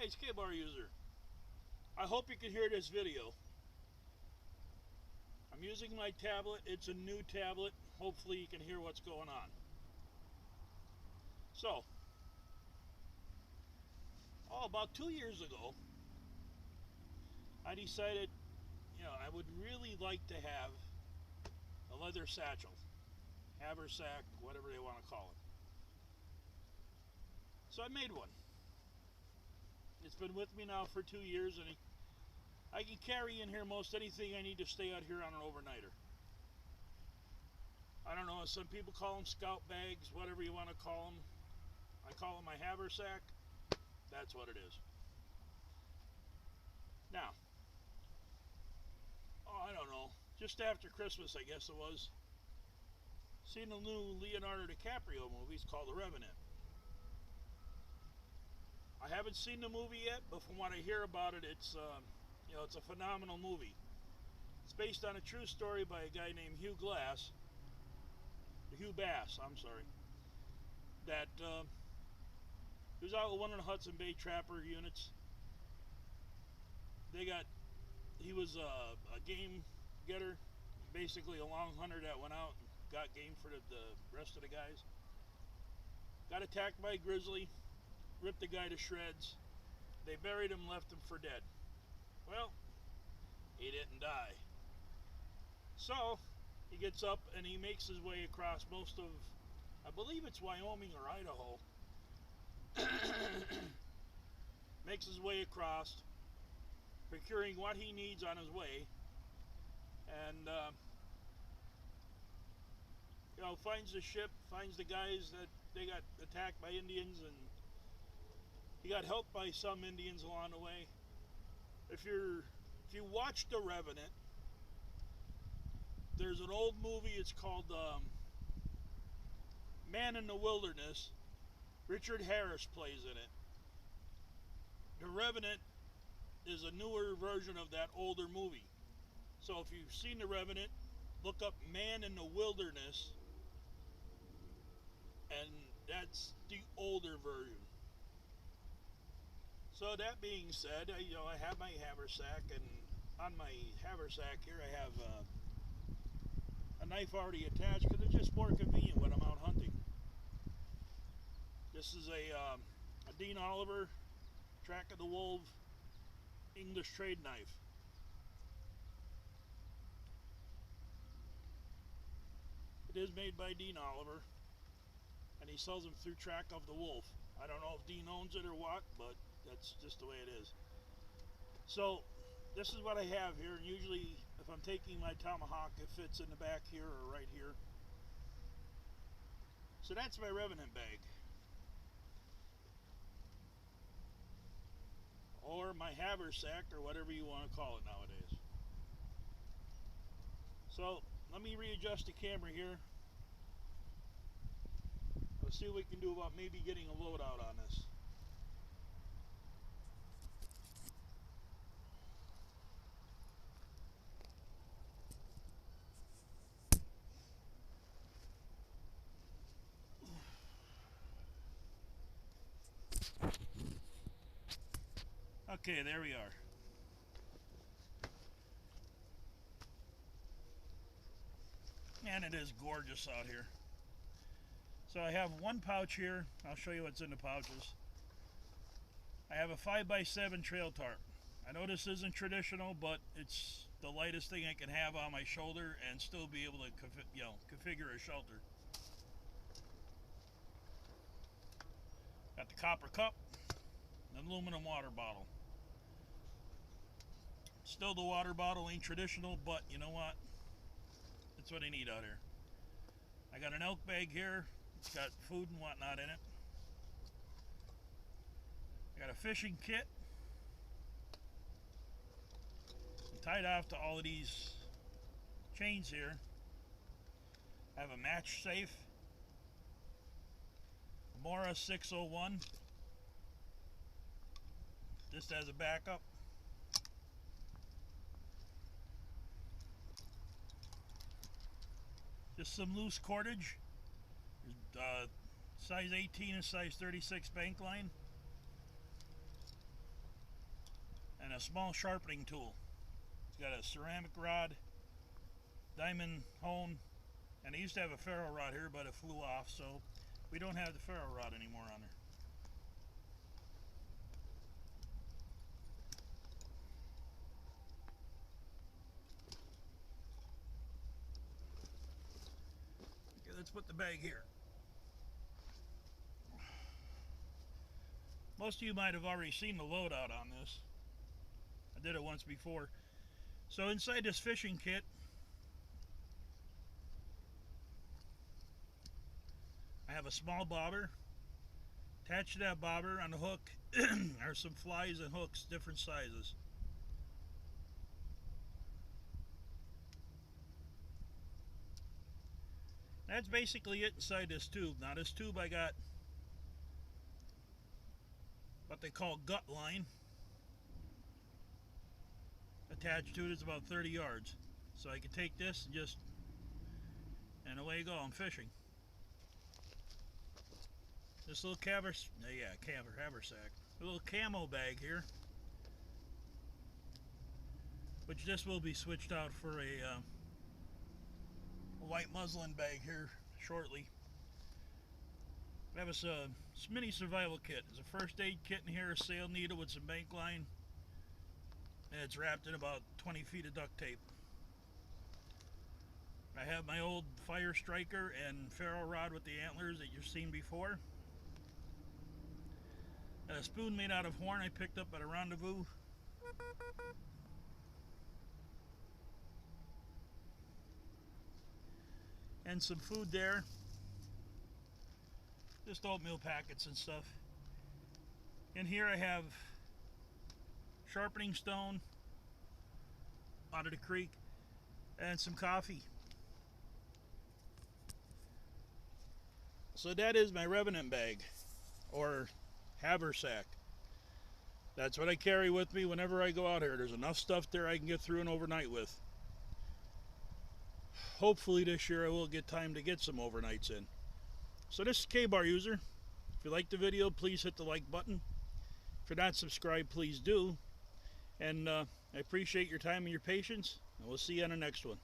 Hi, Skidbar user. I hope you can hear this video. I'm using my tablet. It's a new tablet. Hopefully you can hear what's going on. So, about 2 years ago, I decided, I would really like to have a leather satchel, Haversack, whatever they want to call it. So I made one. It's been with me now for 2 years, and I can carry in here most anything I need to stay out here on an overnighter. I don't know, some people call them scout bags, whatever you want to call them. I call them my Haversack. That's what it is. Now, I don't know, just after Christmas, I guess it was, seen a new Leonardo DiCaprio movie. It's called The Revenant. I haven't seen the movie yet, but from what I hear about it, it's it's a phenomenal movie. It's based on a true story by a guy named Hugh Bass, I'm sorry. That he was out with one of the Hudson Bay Trapper units. He was a game getter, basically a long hunter that went out and got game for the rest of the guys. Got attacked by a grizzly, ripped the guy to shreds. They buried him, left him for dead. Well, he didn't die. So, he gets up and he makes his way across most of, I believe it's Wyoming or Idaho. Makes his way across, procuring what he needs on his way, and finds the ship, finds the guys that they got attacked by Indians, and he got helped by some Indians along the way. If you watch The Revenant, there's an old movie. It's called Man in the Wilderness. Richard Harris plays in it. The Revenant is a newer version of that older movie. So if you've seen The Revenant, look up Man in the Wilderness, and that's the older version. So that being said, I have my Haversack, and on my Haversack here I have a knife already attached because it's just more convenient when I'm out hunting. This is a Dean Oliver Track of the Wolf English trade knife. It is made by Dean Oliver, and he sells them through Track of the Wolf. I don't know if Dean owns it or what, but that's just the way it is. So this is what I have here. Usually if I'm taking my tomahawk, it fits in the back here or right here. So that's my Revenant bag, or my Haversack, or whatever you want to call it nowadays. So let me readjust the camera here. Let's see what we can do about maybe getting a load out on this. Okay, there we are. And it is gorgeous out here. So I have one pouch here. I'll show you what's in the pouches. I have a 5x7 trail tarp. I know this isn't traditional, but it's the lightest thing I can have on my shoulder and still be able to configure a shelter. Got the copper cup, an aluminum water bottle. Still, the water bottle ain't traditional, but you know what? That's what I need out here. I got an elk bag here. It's got food and whatnot in it. I got a fishing kit. I'm tied off to all of these chains here. I have a match safe. Mora 601. Just as a backup. Just some loose cordage. Size 18 and size 36 bank line. and a small sharpening tool. It's got a ceramic rod, diamond hone, and I used to have a ferro rod here, but it flew off, so we don't have the ferro rod anymore on there. Okay, let's put the bag here. Most of you might have already seen the loadout on this. I did it once before. So inside this fishing kit, I have a small bobber. Attached to that bobber on the hook are some flies and hooks, different sizes. That's basically it inside this tube. Now this tube I got what they call gut line attached to it. Is about 30 yards. So I can take this and away you go, I'm fishing. This little Haversack. A little camo bag here, which this will be switched out for a white muslin bag here shortly. That was a mini survival kit. There's a first aid kit in here, a sail needle with some bank line, and it's wrapped in about 20 feet of duct tape. I have my old fire striker and ferro rod with the antlers that you've seen before. A spoon made out of horn I picked up at a rendezvous. And some food there. Just oatmeal packets and stuff. In here I have sharpening stone out of the creek and some coffee. So that is my Revenant bag, or Haversack. That's what I carry with me whenever I go out here. There's enough stuff there I can get through an overnight with. Hopefully this year I will get time to get some overnights in. So this is K-Bar User. If you liked the video, please hit the like button. If you're not subscribed, please do. And I appreciate your time and your patience. And we'll see you on the next one.